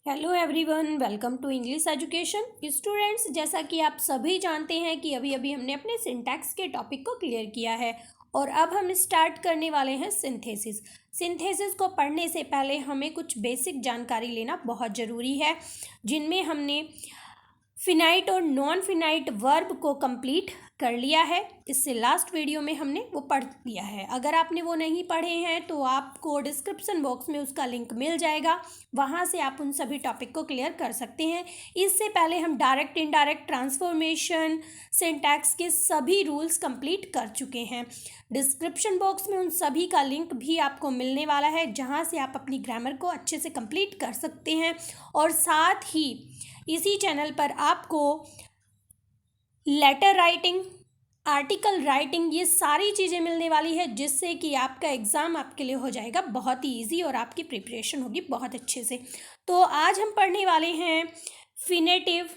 Hello everyone, welcome to English education. Students, जैसा कि आप सभी जानते हैं कि अभी अभी हमने अपने सिंटैक्स के टॉपिक को क्लियर किया है और अब हम स्टार्ट करने वाले हैं सिंथेसिस। सिंथेसिस को पढ़ने से पहले हमें कुछ बेसिक जानकारी लेना बहुत ज़रूरी है, जिनमें हमने फिनाइट और नॉन फिनाइट वर्ब को कंप्लीट कर लिया है। इससे लास्ट वीडियो में हमने वो पढ़ लिया है। अगर आपने वो नहीं पढ़े हैं तो आपको डिस्क्रिप्शन बॉक्स में उसका लिंक मिल जाएगा, वहाँ से आप उन सभी टॉपिक को क्लियर कर सकते हैं। इससे पहले हम डायरेक्ट इनडायरेक्ट ट्रांसफॉर्मेशन सिंटैक्स के सभी रूल्स कंप्लीट कर चुके हैं। डिस्क्रिप्शन बॉक्स में उन सभी का लिंक भी आपको मिलने वाला है, जहाँ से आप अपनी ग्रामर को अच्छे से कंप्लीट कर सकते हैं। और साथ ही इसी चैनल पर आपको लेटर राइटिंग, आर्टिकल राइटिंग, ये सारी चीज़ें मिलने वाली है, जिससे कि आपका एग्ज़ाम आपके लिए हो जाएगा बहुत ही ईजी और आपकी प्रिपरेशन होगी बहुत अच्छे से। तो आज हम पढ़ने वाले हैं फिनेटिव,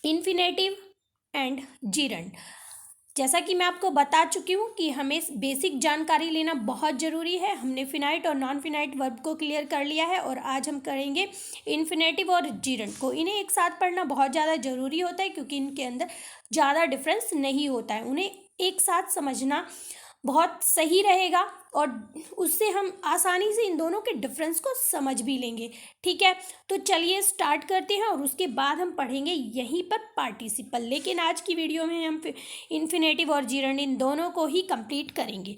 इन्फिनेटिव एंड जीरंड। जैसा कि मैं आपको बता चुकी हूँ कि हमें बेसिक जानकारी लेना बहुत ज़रूरी है। हमने फिनाइट और नॉन फिनाइट वर्ब को क्लियर कर लिया है और आज हम करेंगे इन्फिनेटिव और जीरंड को। इन्हें एक साथ पढ़ना बहुत ज़्यादा ज़रूरी होता है, क्योंकि इनके अंदर ज़्यादा डिफरेंस नहीं होता है। उन्हें एक साथ समझना बहुत सही रहेगा और उससे हम आसानी से इन दोनों के डिफरेंस को समझ भी लेंगे। ठीक है, तो चलिए स्टार्ट करते हैं और उसके बाद हम पढ़ेंगे यहीं पर पार्टिसिपल। लेकिन आज की वीडियो में हम इन्फिनेटिव और जीरंड इन दोनों को ही कंप्लीट करेंगे।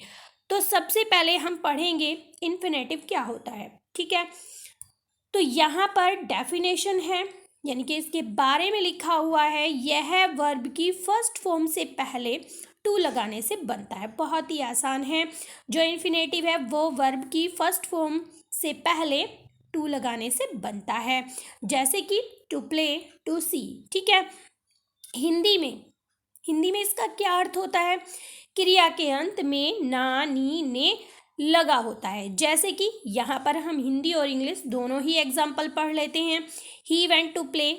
तो सबसे पहले हम पढ़ेंगे इन्फिनेटिव क्या होता है। ठीक है, तो यहाँ पर डेफिनेशन है, यानी कि इसके बारे में लिखा हुआ है। यह वर्ब की फर्स्ट फॉर्म से पहले टू लगाने से बनता है। बहुत ही आसान है। जो इन्फिनेटिव है वो वर्ब की फर्स्ट फॉर्म से पहले टू लगाने से बनता है, जैसे कि टू प्ले, टू सी। ठीक है, हिंदी में इसका क्या अर्थ होता है? क्रिया के अंत में ना, नी, ने लगा होता है। जैसे कि यहाँ पर हम हिंदी और इंग्लिश दोनों ही एग्जाम्पल पढ़ लेते हैं। ही वेंट टू प्ले,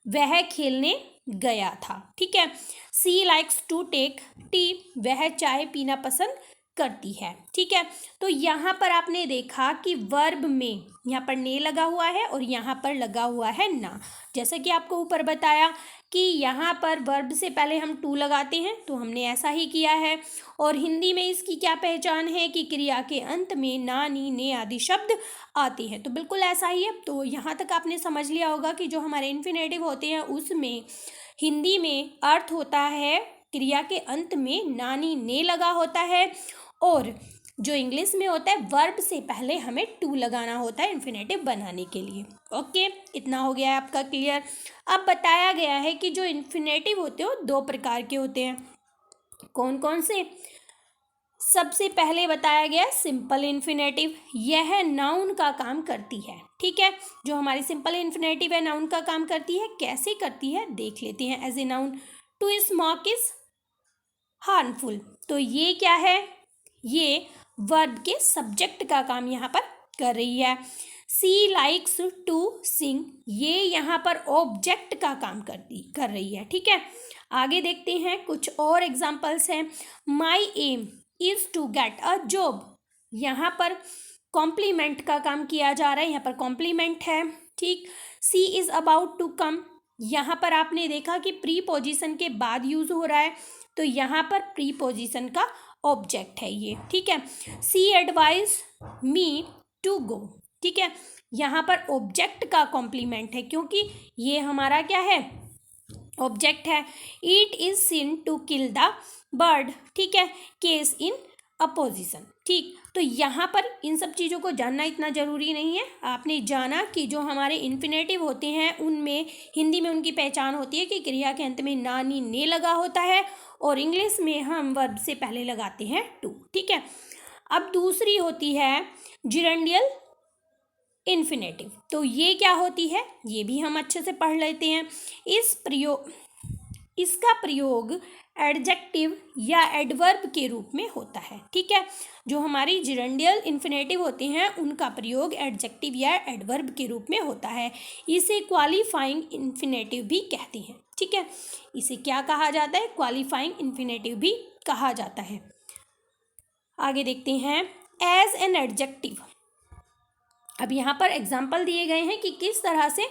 वह खेलने गया था। ठीक है, सी लाइक्स टू टेक टी, वह चाय पीना पसंद करती है। ठीक है, तो यहाँ पर आपने देखा कि वर्ब में यहाँ पर ने लगा हुआ है और यहाँ पर लगा हुआ है ना। जैसा कि आपको ऊपर बताया कि यहाँ पर वर्ब से पहले हम टू लगाते हैं, तो हमने ऐसा ही किया है। और हिंदी में इसकी क्या पहचान है कि क्रिया के अंत में ना, नी, ने आदि शब्द आते हैं, तो बिल्कुल ऐसा ही है। तो यहाँ तक आपने समझ लिया होगा कि जो हमारे इन्फिनेटिव होते हैं उसमें हिंदी में अर्थ होता है क्रिया के अंत में ना, नी, ने लगा होता है, और जो इंग्लिश में होता है वर्ब से पहले हमें टू लगाना होता है इन्फिनेटिव बनाने के लिए। ओके, इतना हो गया है आपका क्लियर। अब बताया गया है कि जो इन्फिनेटिव होते हैं वो दो प्रकार के होते हैं। कौन कौन से? सबसे पहले बताया गया सिंपल इन्फिनेटिव, यह नाउन का काम करती है। ठीक है, जो हमारी सिंपल इन्फिनेटिव है नाउन का काम करती है। कैसे करती है देख लेते हैं। As a noun, to smoke is harmful, तो ये क्या है? ये वर्ब के सब्जेक्ट का काम यहाँ पर कर रही है। सी लाइक्स टू सिंग, ये यहाँ पर ऑब्जेक्ट का काम कर रही है। ठीक है, आगे देखते हैं कुछ और एग्जाम्पल्स हैं। My aim is to get a job, यहाँ पर कॉम्प्लीमेंट का काम किया जा रहा है, यहाँ पर कॉम्प्लीमेंट है। ठीक, सी इज अबाउट टू कम, यहाँ पर आपने देखा कि प्री पोजिशन के बाद यूज हो रहा है, तो यहाँ पर प्री पोजिशन का ऑब्जेक्ट है ये। ठीक है, सी एडवाइज मी टू गो, ठीक है, यहाँ पर ऑब्जेक्ट का कॉम्प्लीमेंट है, क्योंकि ये हमारा क्या है? ऑब्जेक्ट है। It is sin to kill the bird, ठीक है, केस इन अपोजिशन। ठीक, तो यहाँ पर इन सब चीज़ों को जानना इतना ज़रूरी नहीं है। आपने जाना कि जो हमारे इन्फिनेटिव होते हैं उनमें हिंदी में उनकी पहचान होती है कि क्रिया के अंत में ना, नी, ने लगा होता है, और इंग्लिश में हम वर्ब से पहले लगाते हैं टू। ठीक है, अब दूसरी होती है जिरेंडियल इन्फिनेटिव, तो ये क्या होती है ये भी हम अच्छे से पढ़ लेते हैं। इसका प्रयोग एडजेक्टिव या एडवर्ब के रूप में होता है। ठीक है, जो हमारी जिरेंडियल इन्फिनेटिव होते हैं उनका प्रयोग एडजेक्टिव या एडवर्ब के रूप में होता है। इसे क्वालिफाइंग इन्फिनेटिव भी कहते हैं। ठीक है, इसे क्या कहा जाता है? क्वालिफाइंग इन्फिनेटिव भी कहा जाता है। आगे देखते हैं। एज एन एडजेक्टिव, अब यहाँ पर एग्जाम्पल दिए गए हैं कि किस तरह से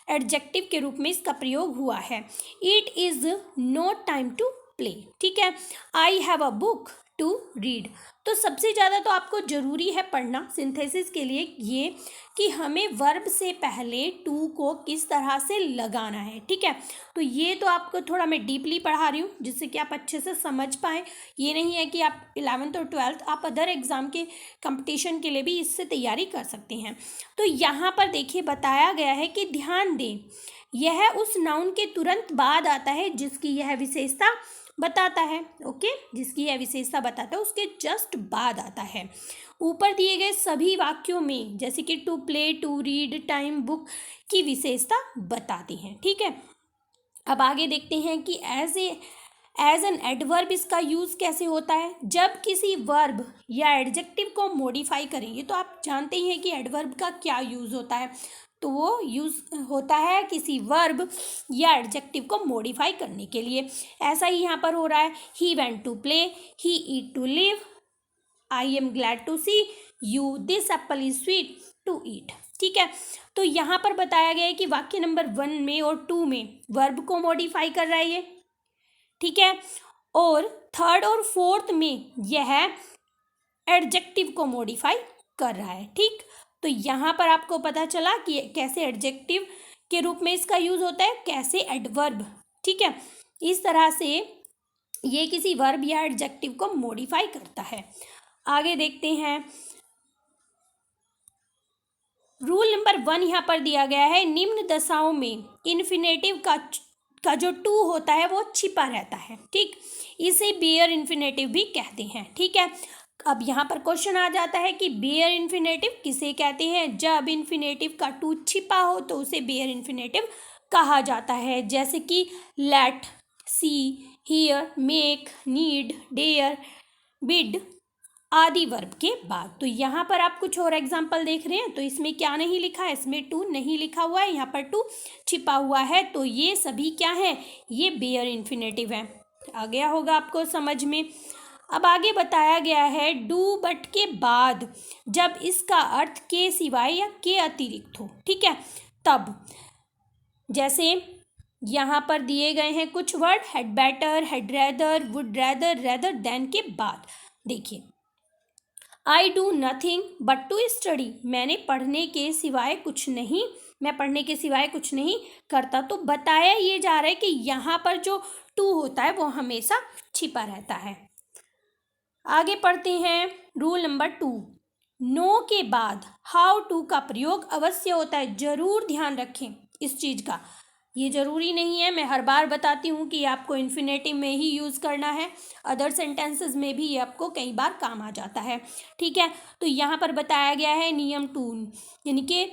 एडजेक्टिव के रूप में इसका प्रयोग हुआ है। It is no time to play, ठीक है। I have a book to read. तो सबसे ज़्यादा तो आपको ज़रूरी है पढ़ना सिंथेसिस के लिए ये कि हमें वर्ब से पहले टू को किस तरह से लगाना है, ठीक है। तो ये तो आपको थोड़ा मैं डीपली पढ़ा रही हूँ जिससे कि आप अच्छे से समझ पाएँ। ये नहीं है कि आप 11th और 12th आप अदर एग्ज़ाम के कंपटीशन के लिए भी इससे तैयारी कर सकते हैं। तो यहाँ पर देखिए बताया गया है कि ध्यान दें, यह उस नाउन के तुरंत बाद आता है जिसकी यह विशेषता बताता है। ओके, जिसकी यह विशेषता बताता है उसके जस्ट बाद आता है। ऊपर दिए गए सभी वाक्यों में जैसे कि to play, to read, time, book की विशेषता बताती हैं, ठीक है। अब आगे देखते हैं कि एज एन एडवर्ब इसका यूज़ कैसे होता है। जब किसी वर्ब या एडजेक्टिव को मॉडिफाई करेंगे तो आप जानते ही हैं कि एडवर्ब का क्या यूज़ होता है। तो वो यूज़ होता है किसी वर्ब या एडजेक्टिव को मॉडिफाई करने के लिए। ऐसा ही यहाँ पर हो रहा है। He went to play, he eat to live, I am glad to see you, this apple is sweet to eat, ठीक है। तो यहाँ पर बताया गया है कि वाक्य नंबर 1 में और 2 में वर्ब को मॉडिफाई कर रहा है ये, ठीक है। और थर्ड और फोर्थ में यह एडजेक्टिव को मॉडिफाई कर रहा है, ठीक। तो यहाँ पर आपको पता चला कि कैसे एडजेक्टिव के रूप में इसका यूज़ होता है, कैसे एडवर्ब, ठीक है। इस तरह से ये किसी वर्ब या एडजेक्टिव को मॉडिफाई करता है। आगे देखते हैं। रूल नंबर 1 यहाँ पर दिया गया है, निम्न दशाओं में इन्फिनेटिव का जो टू होता है वो छिपा रहता है, ठीक। इसे बेयर इन्फिनेटिव भी कहते हैं, ठीक है। अब यहाँ पर क्वेश्चन आ जाता है कि बेयर इन्फिनेटिव किसे कहते हैं। जब इन्फिनेटिव का टू छिपा हो तो उसे बेयर इन्फिनेटिव कहा जाता है। जैसे कि let, see, hear, make, need, dare, bid आदि वर्ब के बाद। तो यहाँ पर आप कुछ और एग्जाम्पल देख रहे हैं। तो इसमें क्या नहीं लिखा है, इसमें टू नहीं लिखा हुआ है, यहाँ पर टू छिपा हुआ है। तो ये सभी क्या है, ये बेयर इन्फिनेटिव है। आ गया होगा आपको समझ में। अब आगे बताया गया है डू बट के बाद जब इसका अर्थ के सिवाय या के अतिरिक्त हो, ठीक है। तब जैसे यहाँ पर दिए गए हैं कुछ word, had better, had rather, would rather, rather than के बाद देखिए, I do nothing but to study, मैंने पढ़ने के सिवाय कुछ नहीं, मैं पढ़ने के सिवाय कुछ नहीं करता। तो बताया ये जा रहा है कि यहाँ पर जो टू होता है वो हमेशा छिपा रहता है। आगे पढ़ते हैं। रूल नंबर 2, नो के बाद हाउ टू का प्रयोग अवश्य होता है। जरूर ध्यान रखें इस चीज़ का, ये ज़रूरी नहीं है, मैं हर बार बताती हूँ कि आपको इन्फिनेटिव में ही यूज़ करना है, अदर सेंटेंसेस में भी ये आपको कई बार काम आ जाता है, ठीक है। तो यहाँ पर बताया गया है नियम 2, यानी कि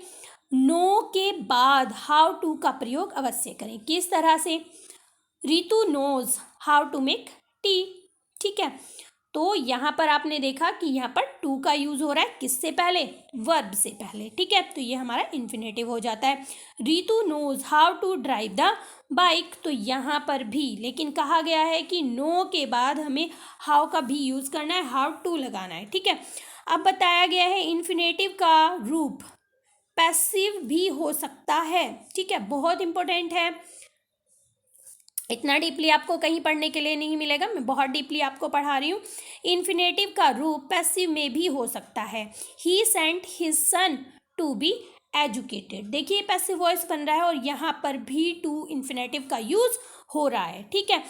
नो के बाद हाउ टू का प्रयोग अवश्य करें। किस तरह से, Ritu knows how to make tea, ठीक है। तो यहाँ पर आपने देखा कि यहाँ पर टू का यूज़ हो रहा है किससे पहले, वर्ब से पहले, ठीक है। तो ये हमारा इन्फिनेटिव हो जाता है। Ritu knows how to drive the bike, तो यहाँ पर भी लेकिन कहा गया है कि नो के बाद हमें हाउ का भी यूज़ करना है, हाउ टू लगाना है, ठीक है। अब बताया गया है इन्फिनेटिव का रूप पैसिव भी हो सकता है, ठीक है, बहुत इंपॉर्टेंट है। इतना डीपली आपको कहीं पढ़ने के लिए नहीं मिलेगा, मैं बहुत डीपली आपको पढ़ा रही हूँ। इन्फिनेटिव का रूप पैसिव में भी हो सकता है। He sent his son to be educated, देखिए पैसिव वॉइस बन रहा है और यहाँ पर भी टू इन्फिनेटिव का यूज हो रहा है, ठीक है।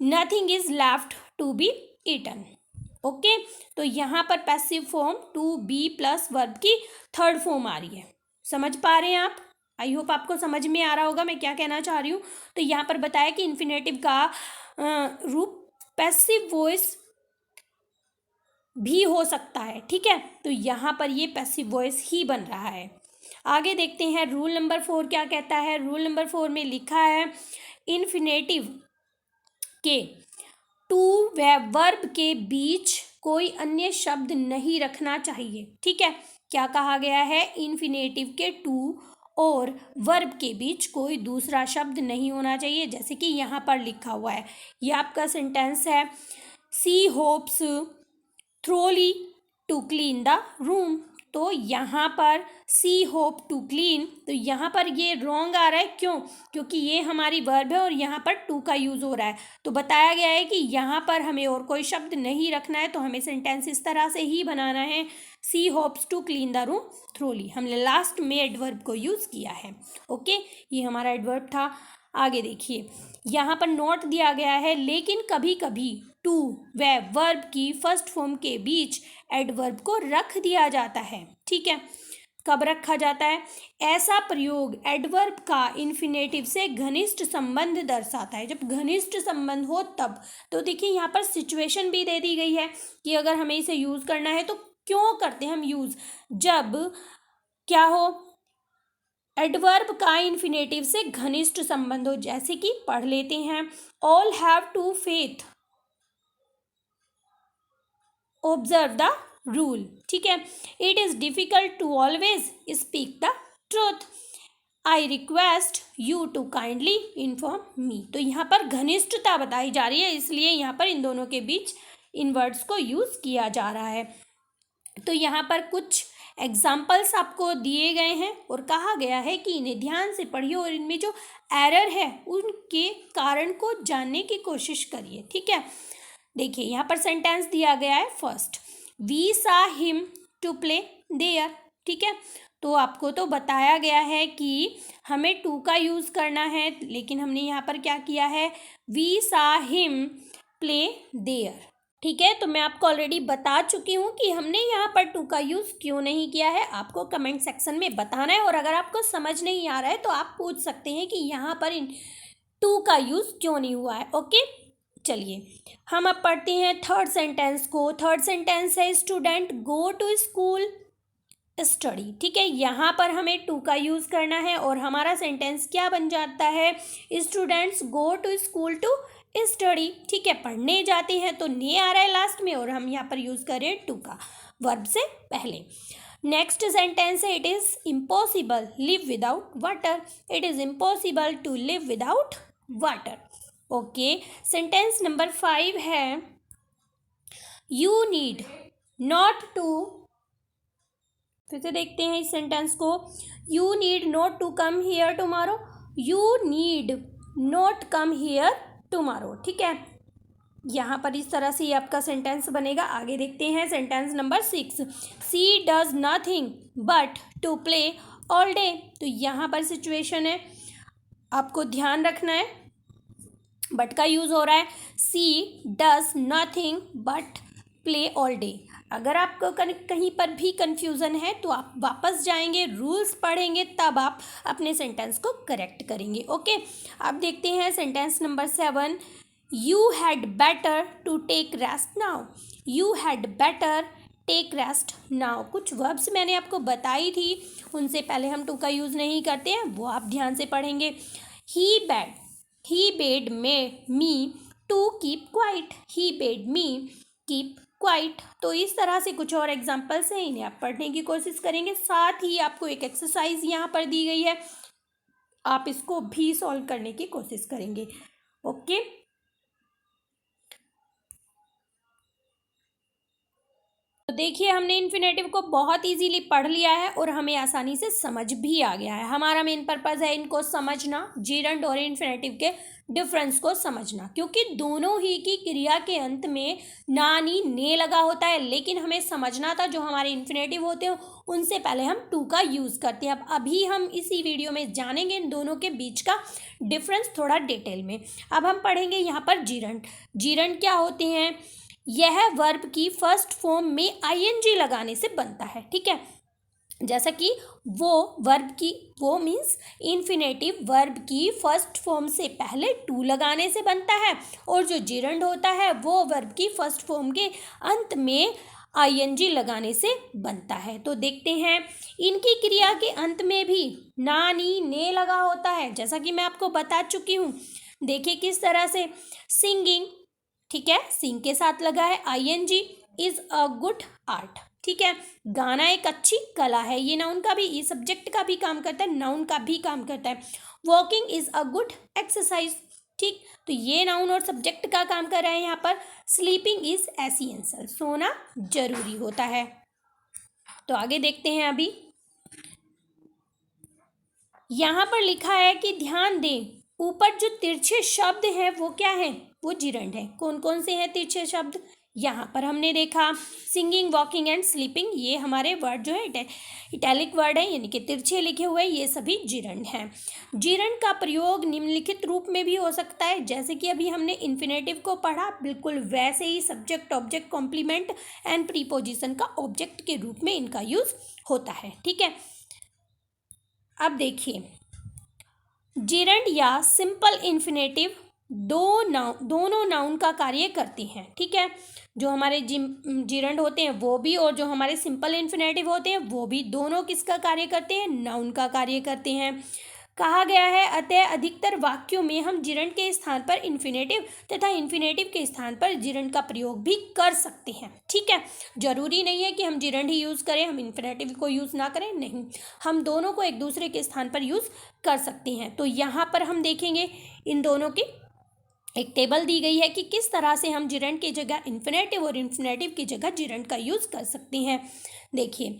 Nothing is left to be eaten, okay. तो यहाँ पर passive form to be plus verb की थर्ड फॉर्म आ रही है। समझ पा रहे हैं आप? आई होप आपको समझ में आ रहा होगा मैं क्या कहना चाह रही हूँ। तो यहाँ पर बताया कि इन्फिनेटिव का रूप पैसिव वॉइस भी हो सकता है, ठीक है। तो यहाँ पर ये पैसिव वॉइस ही बन रहा है। आगे देखते हैं रूल नंबर 4 क्या कहता है। रूल नंबर 4 में लिखा है इन्फिनेटिव के टू व वर्ब के बीच कोई अन्य शब्द नहीं रखना चाहिए, ठीक है। क्या कहा गया है, इन्फिनेटिव के टू और वर्ब के बीच कोई दूसरा शब्द नहीं होना चाहिए। जैसे कि यहाँ पर लिखा हुआ है, ये आपका सेंटेंस है, she hopes thoroughly to clean the room, तो यहाँ पर सी होप टू क्लीन, तो यहाँ पर ये रॉन्ग आ रहा है, क्यों? क्योंकि ये हमारी वर्ब है और यहाँ पर टू का यूज़ हो रहा है। तो बताया गया है कि यहाँ पर हमें और कोई शब्द नहीं रखना है, तो हमें सेंटेंस इस तरह से ही बनाना है, she hopes to clean the room thoroughly. हमने लास्ट में एडवर्ब को यूज़ किया है। ओके, ये हमारा एडवर्ब था। आगे देखिए, यहाँ पर नोट दिया गया है, लेकिन कभी कभी टू व वर्ब की फर्स्ट फॉर्म के बीच एडवर्ब को रख दिया जाता है। ठीक है, कब रखा जाता है? ऐसा प्रयोग एडवर्ब का इन्फिनेटिव से घनिष्ठ संबंध दर्शाता है। जब घनिष्ठ संबंध हो तब। तो देखिए यहाँ पर सिचुएशन भी दे दी गई है कि अगर हमें इसे यूज़ करना है तो क्यों करते हैं हम यूज़, जब क्या हो, एडवर्ब का इन्फिनेटिव से घनिष्ठ संबंध हो। जैसे कि पढ़ लेते हैं, all have to faith observe the rule. ठीक है, it is difficult to always speak the truth, I request you to kindly inform me. तो यहाँ पर घनिष्ठता बताई जा रही है, इसलिए यहाँ पर इन दोनों के बीच इन वर्ड्स को यूज किया जा रहा है। तो यहाँ पर कुछ एग्जाम्पल्स आपको दिए गए हैं और कहा गया है कि इन्हें ध्यान से पढ़िए और इनमें जो एरर है उनके कारण को जानने की कोशिश करिए। ठीक है, देखिए यहाँ पर सेंटेंस दिया गया है, first, we saw him to play there. ठीक है, तो आपको तो बताया गया है कि हमें टू का यूज़ करना है, लेकिन हमने यहाँ पर क्या किया है, we saw him play there. ठीक है, तो मैं आपको ऑलरेडी बता चुकी हूँ कि हमने यहाँ पर टू का यूज़ क्यों नहीं किया है। आपको कमेंट सेक्शन में बताना है, और अगर आपको समझ नहीं आ रहा है तो आप पूछ सकते हैं कि यहाँ पर इन टू का यूज़ क्यों नहीं हुआ है। ओके, चलिए हम अब पढ़ते हैं थर्ड सेंटेंस को। थर्ड सेंटेंस है, student go to school study. ठीक है, यहाँ पर हमें टू का यूज़ करना है और हमारा सेंटेंस क्या बन जाता है, students go to school to study. ठीक है, पढ़ने जाते हैं, तो ने आ रहा है लास्ट में और हम यहाँ पर यूज़ कर रहे हैं टू का वर्ब से पहले। नेक्स्ट सेंटेंस है, it is impossible live without water. It is impossible to live without water. Okay, sentence number 5 है, यू नीड नॉट टू, फिर से देखते हैं इस सेंटेंस को, you need not to come here tomorrow. You need not come here tomorrow. ठीक है, यहाँ पर इस तरह से आपका सेंटेंस बनेगा। आगे देखते हैं sentence number 6, she does nothing but to play all day. तो यहाँ पर सिचुएशन है, आपको ध्यान रखना है, बट का यूज़ हो रहा है, she does nothing but play all day. अगर आपको कहीं पर भी कन्फ्यूज़न है तो आप वापस जाएंगे, रूल्स पढ़ेंगे, तब आप अपने सेंटेंस को करेक्ट करेंगे। ओके, अब देखते हैं sentence number 7, you had better to take rest now. You had better take rest now. कुछ वर्ब्स मैंने आपको बताई थी, उनसे पहले हम टू का यूज़ नहीं करते हैं, वो आप ध्यान से पढ़ेंगे। He bade me to keep quiet. He bade me keep quiet. तो इस तरह से कुछ और एग्जाम्पल्स हैं, इन्हें आप पढ़ने की कोशिश करेंगे। साथ ही आपको एक एक्सरसाइज यहाँ पर दी गई है, आप इसको भी सॉल्व करने की कोशिश करेंगे। ओके, तो देखिए हमने इन्फिनेटिव को बहुत इजीली पढ़ लिया है और हमें आसानी से समझ भी आ गया है। हमारा मेन पर्पज़ है इनको समझना, जीरंड और इन्फिनेटिव के डिफरेंस को समझना, क्योंकि दोनों ही की क्रिया के अंत में ना नी ने लगा होता है, लेकिन हमें समझना था जो हमारे इन्फिनेटिव होते हैं उनसे पहले हम टू का यूज़ करते हैं। अब अभी हम इसी वीडियो में जानेंगे इन दोनों के बीच का डिफरेंस थोड़ा डिटेल में। अब हम पढ़ेंगे यहाँ पर जीरंड। जीरंड क्या होते हैं, यह वर्ब की फर्स्ट फॉर्म में आईएनजी लगाने से बनता है। ठीक है, जैसा कि वो मीन्स इन्फिनेटिव वर्ब की फर्स्ट फॉर्म से पहले टू लगाने से बनता है, और जो जिरंड होता है वो वर्ब की फर्स्ट फॉर्म के अंत में आईएनजी लगाने से बनता है। तो देखते हैं, इनकी क्रिया के अंत में भी ना नी ने लगा होता है, जैसा कि मैं आपको बता चुकी हूँ। देखिए किस तरह से, सिंगिंग, ठीक है, सिंग के साथ लगा है I N G, is a good art. ठीक है, गाना एक अच्छी कला है, ये नाउन का भी, ये सब्जेक्ट का भी काम करता है, नाउन का भी काम करता है। Walking is a good exercise. ठीक, तो ये नाउन और सब्जेक्ट का काम कर रहा है यहाँ पर। स्लीपिंग इज एसेंशियल, सोना जरूरी होता है। तो आगे देखते हैं। अभी यहाँ पर लिखा है कि ध्यान दें, ऊपर जो तिरछे शब्द हैं वो क्या है, वो जिरंड है। कौन कौन से हैं तिरछे शब्द, यहाँ पर हमने देखा सिंगिंग, वॉकिंग एंड स्लीपिंग, ये हमारे वर्ड जो है इटैलिक वर्ड है, यानी कि तिरछे लिखे हुए, ये सभी जिरंड हैं। जिरंड का प्रयोग निम्नलिखित रूप में भी हो सकता है, जैसे कि अभी हमने इन्फिनेटिव को पढ़ा, बिल्कुल वैसे ही subject, object, complement and preposition का ऑब्जेक्ट के रूप में इनका यूज होता है। ठीक है, अब देखिए, जिरंड या सिंपल इन्फिनेटिव दोनों नाउन का कार्य करती हैं। ठीक है, जो हमारे जिरंड होते हैं वो भी, और जो हमारे सिंपल इन्फिनेटिव होते हैं वो भी, दोनों किसका कार्य करते हैं, नाउन का कार्य करते हैं। कहा गया है अतः अधिकतर वाक्यों में हम जिरंड के स्थान पर इन्फिनेटिव तथा इन्फिनेटिव के स्थान पर जिरंड का प्रयोग भी कर सकते हैं। ठीक है, जरूरी नहीं है कि हम जिरंड ही यूज़ करें, हम इन्फिनेटिव को यूज़ ना करें, नहीं, हम दोनों को एक दूसरे के स्थान पर यूज़ कर सकते हैं। तो यहाँ पर हम देखेंगे इन दोनों की एक टेबल दी गई है कि किस तरह से हम जिरंड की जगह इन्फिनेटिव और इन्फिनेटिव की जगह जिरंड का यूज़ कर सकते हैं। देखिए,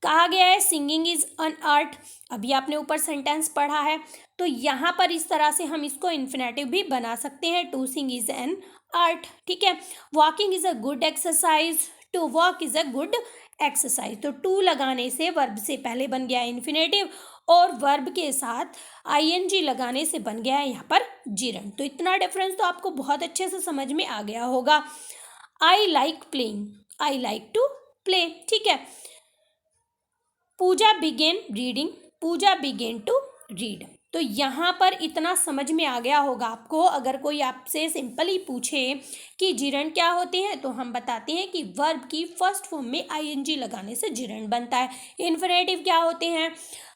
कहा गया है सिंगिंग इज़ एन आर्ट, अभी आपने ऊपर सेंटेंस पढ़ा है, तो यहाँ पर इस तरह से हम इसको इन्फिनेटिव भी बना सकते हैं, to sing is an art. ठीक है, walking is a good exercise, to walk is a good exercise. तो टू लगाने से वर्ब से पहले बन गया इन्फिनेटिव, और वर्ब के साथ आईएनजी लगाने से बन गया है यहाँ पर जिरंड। तो इतना डिफरेंस तो आपको बहुत अच्छे से समझ में आ गया होगा। I like playing, I like to play. ठीक है, Pooja began reading, Pooja began to read. तो यहाँ पर इतना समझ में आ गया होगा आपको। अगर कोई आपसे सिंपली पूछे कि जिरंड क्या होते हैं, तो हम बताते हैं कि वर्ब की फर्स्ट फॉर्म में आईएनजी लगाने से जिरंड बनता है। इन्फिनेटिव क्या होते हैं,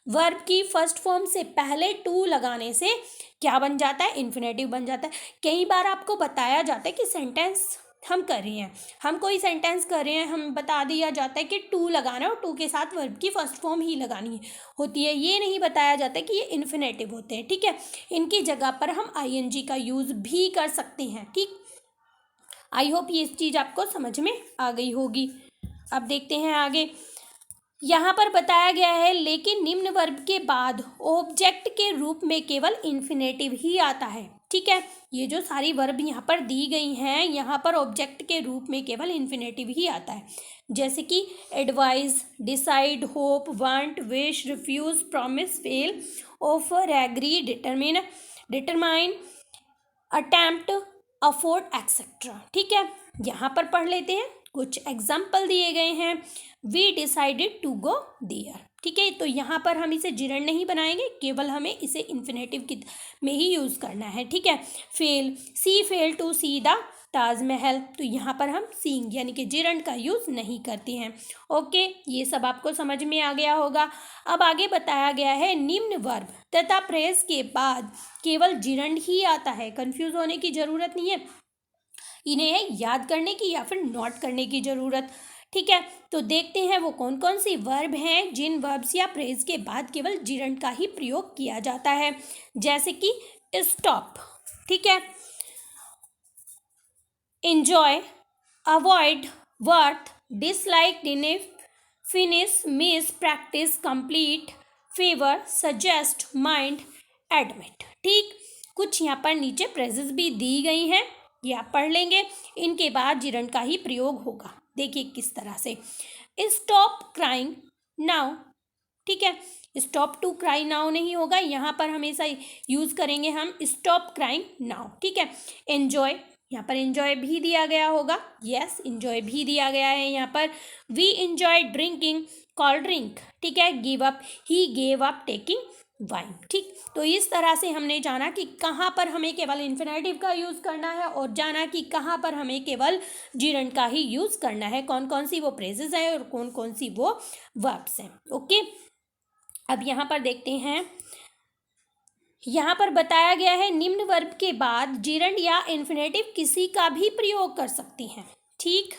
वर्ब की फर्स्ट फॉर्म से पहले टू लगाने से क्या बन जाता है, इन्फिनेटिव बन जाता है। कई बार आपको बताया जाता है कि सेंटेंस हम कर रहे हैं, हम कोई सेंटेंस कर रहे हैं, हम बता दिया जाता है कि टू लगाना है और टू के साथ वर्ब की फर्स्ट फॉर्म ही लगानी होती है, ये नहीं बताया जाता कि ये इन्फिनेटिव होते हैं। ठीक है, इनकी जगह पर हम आईएनजी का यूज़ भी कर सकते हैं। ठीक, आई होप ये चीज़ आपको समझ में आ गई होगी। अब देखते हैं आगे, यहाँ पर बताया गया है लेकिन निम्न वर्ब के बाद ऑब्जेक्ट के रूप में केवल इन्फिनेटिव ही आता है। ठीक है, ये जो सारी वर्ब यहाँ पर दी गई हैं, यहाँ पर ऑब्जेक्ट के रूप में केवल इन्फिनेटिव ही आता है, जैसे कि advise, decide, hope, want, wish, refuse, promise, fail, offer, agree, determine, attempt, afford, etcetera. ठीक है, यहाँ पर पढ़ लेते हैं, कुछ एग्जाम्पल दिए गए हैं। We decided to go there. ठीक है, तो यहाँ पर हम इसे जिरंड नहीं बनाएंगे, केवल हमें इसे इन्फिनेटिव की में ही यूज़ करना है। ठीक है, fail, she fail to see the Taj Mahal, तो यहाँ पर हम सीइंग यानी कि जिरंड का यूज़ नहीं करते हैं। ओके, ये सब आपको समझ में आ गया होगा। अब आगे बताया गया है निम्न वर्ब तथा प्रेस के बाद केवल जिरंड ही आता है, कंफ्यूज होने की ज़रूरत नहीं है, इन्हें है याद करने की या फिर नोट करने की ज़रूरत। ठीक है, तो देखते हैं वो कौन कौन सी वर्ब हैं जिन वर्ब्स या फ्रेज के बाद केवल जिरंड का ही प्रयोग किया जाता है, जैसे कि स्टॉप। ठीक है, enjoy, avoid, worth, dislike, finish, miss, practice, complete, favor, suggest, mind, admit। ठीक, कुछ यहाँ पर नीचे फ्रेजेस भी दी गई हैं, ये आप पढ़ लेंगे, इनके बाद जिरंड का ही प्रयोग होगा। देखिए किस तरह से, स्टॉप क्राइंग नाउ। ठीक है, स्टॉप टू क्राई नाउ नहीं होगा, यहाँ पर हमेशा यूज़ करेंगे हम स्टॉप क्राइंग नाउ। ठीक है, एन्जॉय, यहाँ पर एन्जॉय भी दिया गया होगा, यस एन्जॉय भी दिया गया है यहाँ पर। We enjoy drinking cold drink. ठीक है, give up, he gave up taking wine. ठीक, तो इस तरह से हमने जाना कि कहाँ पर हमें केवल इन्फिनेटिव का यूज़ करना है और जाना कि कहाँ पर हमें केवल जिरंड का ही यूज़ करना है, कौन कौन सी वो फ्रेजेस हैं और कौन कौन सी वो वर्ब्स हैं। ओके, अब यहाँ पर देखते हैं, यहाँ पर बताया गया है निम्न वर्ब के बाद जिरंड या इन्फिनेटिव किसी का भी प्रयोग कर सकते हैं। ठीक,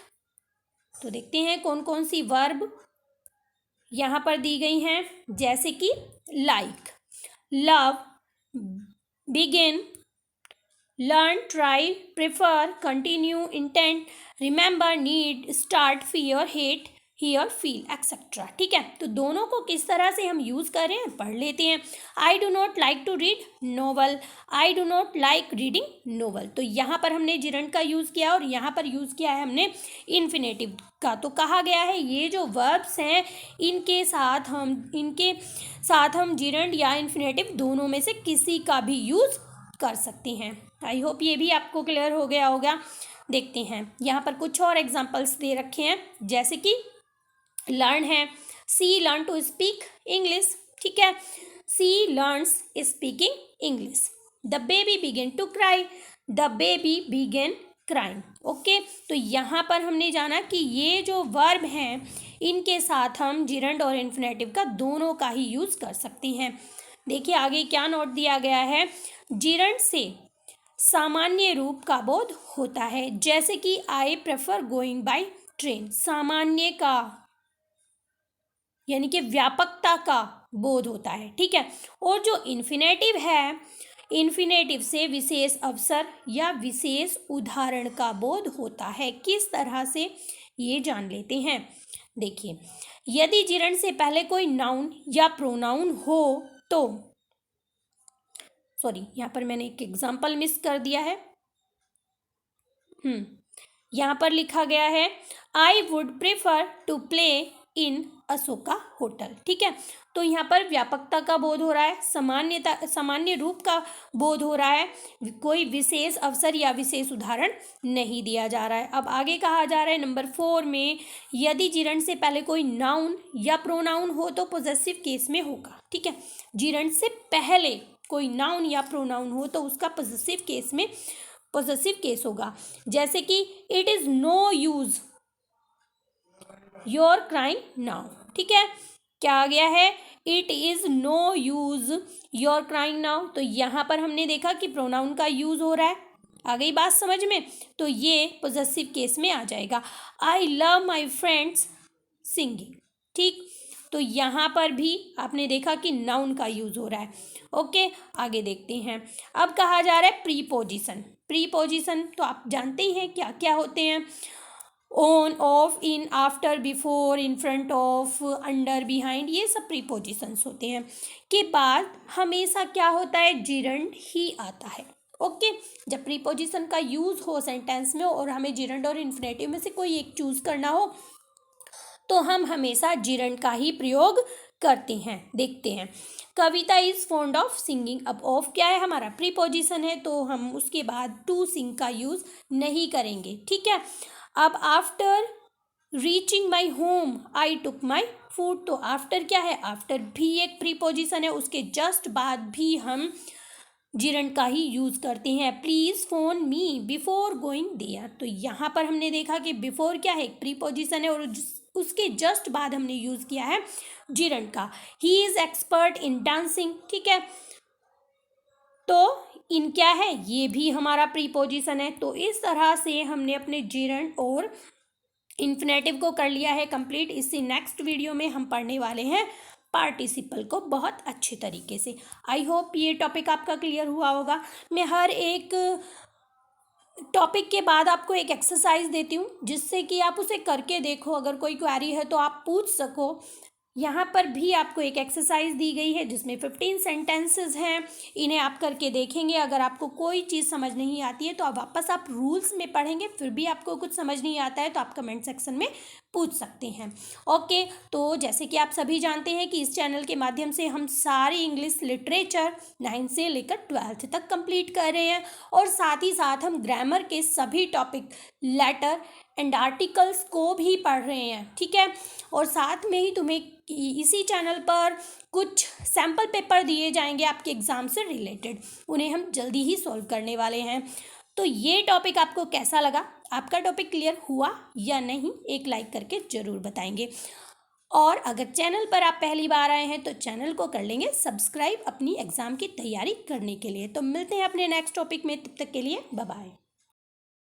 तो देखते हैं कौन कौन सी वर्ब यहाँ पर दी गई हैं, जैसे कि like, love, begin, learn, try, prefer, continue, intent, remember, need, start, fear, hate, here, feel etcetera. ठीक है, तो दोनों को किस तरह से हम यूज़ कर रहे हैं पढ़ लेते हैं। I do not like to read novel, I do not like reading novel. तो यहाँ पर हमने जिरंड का यूज़ किया और यहाँ पर यूज़ किया है हमने इन्फिनेटिव का। तो कहा गया है ये जो वर्ब्स हैं इनके साथ हम जिरंड या इन्फिनेटिव दोनों में से किसी का भी यूज़ कर सकते हैं। आई होप ये भी आपको क्लियर हो गया होगा। देखते हैं यहाँ पर कुछ और एग्जांपल्स दे रखे हैं, जैसे कि लर्न है, she learn to speak English. ठीक है, she learns speaking English. The baby began to cry, the baby began crying. Okay, तो यहाँ पर हमने जाना कि ये जो वर्ब हैं इनके साथ हम जिरंड और इन्फिनेटिव का दोनों का ही यूज़ कर सकते हैं। देखिए आगे क्या नोट दिया गया है। जिरंड से सामान्य रूप का बोध होता है, जैसे कि I prefer going by train. सामान्य का यानी कि व्यापकता का बोध होता है। ठीक है, और जो इन्फिनेटिव है, इन्फिनेटिव से विशेष अवसर या विशेष उदाहरण का बोध होता है। किस तरह से ये जान लेते हैं। देखिए, यदि जिरंड से पहले कोई नाउन या प्रोनाउन हो तो, सॉरी यहाँ पर मैंने एक एग्जाम्पल मिस कर दिया है। यहाँ पर लिखा गया है I would prefer to play in Ashoka hotel. ठीक है, तो यहाँ पर व्यापकता का बोध हो रहा है, सामान्य रूप का बोध हो रहा है, कोई विशेष अवसर या विशेष उदाहरण नहीं दिया जा रहा है। अब आगे कहा जा रहा है नंबर 4 में, यदि जिरंड से पहले कोई नाउन या प्रोनाउन हो तो पॉजेसिव केस में होगा। ठीक है, जिरंड से पहले कोई नाउन या प्रोनाउन हो तो उसका पॉजेसिव केस होगा, जैसे कि it is no use your crying now. ठीक है, क्या आ गया है, it is no use your crying now. तो यहाँ पर हमने देखा कि प्रोनाउन का यूज हो रहा है, आ गई बात समझ में, तो ये पॉजेसिव केस में आ जाएगा। I love my friends singing. ठीक, तो यहाँ पर भी आपने देखा कि नाउन का यूज हो रहा है। ओके, आगे देखते हैं। अब कहा जा रहा है प्रीपोजिशन। प्रीपोजिशन तो आप जानते ही हैं क्या क्या होते हैं, on, of, in, after, before, in front of, under, behind, ये सब प्रीपोजिशंस होते हैं। के बाद हमेशा क्या होता है, जिरंड ही आता है। ओके, जब प्रीपोजिशन का यूज हो सेंटेंस में और हमें जिरंड और इन्फिनेटिव में से कोई एक चूज करना हो तो हम हमेशा जिरंड का ही प्रयोग करते हैं। देखते हैं, कविता इज फॉन्ड ऑफ सिंगिंग। अब ऑफ क्या है, हमारा प्रीपोजिशन है, तो हम उसके बाद टू सिंग का यूज नहीं करेंगे। ठीक है, अब after reaching my home I took my food. तो आफ्टर क्या है, आफ्टर भी एक प्रीपोजिशन है, उसके जस्ट बाद भी हम जिरंड का ही यूज करते हैं। Please phone me before going there. तो यहाँ पर हमने देखा कि बिफोर क्या है, एक प्रीपोजिशन है और उसके जस्ट बाद हमने यूज किया है जिरंड का। He is expert in dancing. ठीक है, तो इन क्या है, ये भी हमारा प्रीपोजिशन है। तो इस तरह से हमने अपने जिरंड और इन्फिनेटिव को कर लिया है कंप्लीट। इससे नेक्स्ट वीडियो में हम पढ़ने वाले हैं पार्टिसिपल को बहुत अच्छे तरीके से। आई होप ये टॉपिक आपका क्लियर हुआ होगा। मैं हर एक टॉपिक के बाद आपको एक एक्सरसाइज देती हूँ जिससे कि आप उसे करके देखो, अगर कोई क्वेरी है तो आप पूछ सको। यहाँ पर भी आपको एक एक्सरसाइज दी गई है जिसमें 15 सेंटेंसेस हैं, इन्हें आप करके देखेंगे। अगर आपको कोई चीज़ समझ नहीं आती है तो वापस आप रूल्स में पढ़ेंगे, फिर भी आपको कुछ समझ नहीं आता है तो आप कमेंट सेक्शन में पूछ सकते हैं। ओके, तो जैसे कि आप सभी जानते हैं कि इस चैनल के माध्यम से हम सारी इंग्लिश लिटरेचर 9 से लेकर 12th तक कंप्लीट कर रहे हैं और साथ ही साथ हम ग्रामर के सभी टॉपिक, लेटर एंड आर्टिकल्स को भी पढ़ रहे हैं। ठीक है, और साथ में ही तुम्हें इसी चैनल पर कुछ सैम्पल पेपर दिए जाएंगे आपके एग्ज़ाम से रिलेटेड, उन्हें हम जल्दी ही सॉल्व करने वाले हैं। तो ये टॉपिक आपको कैसा लगा, आपका टॉपिक क्लियर हुआ या नहीं, एक लाइक करके ज़रूर बताएंगे। और अगर चैनल पर आप पहली बार आए हैं तो चैनल को कर लेंगे सब्सक्राइब अपनी एग्ज़ाम की तैयारी करने के लिए। तो मिलते हैं अपने नेक्स्ट टॉपिक में, तब तक के लिए बाय बाय।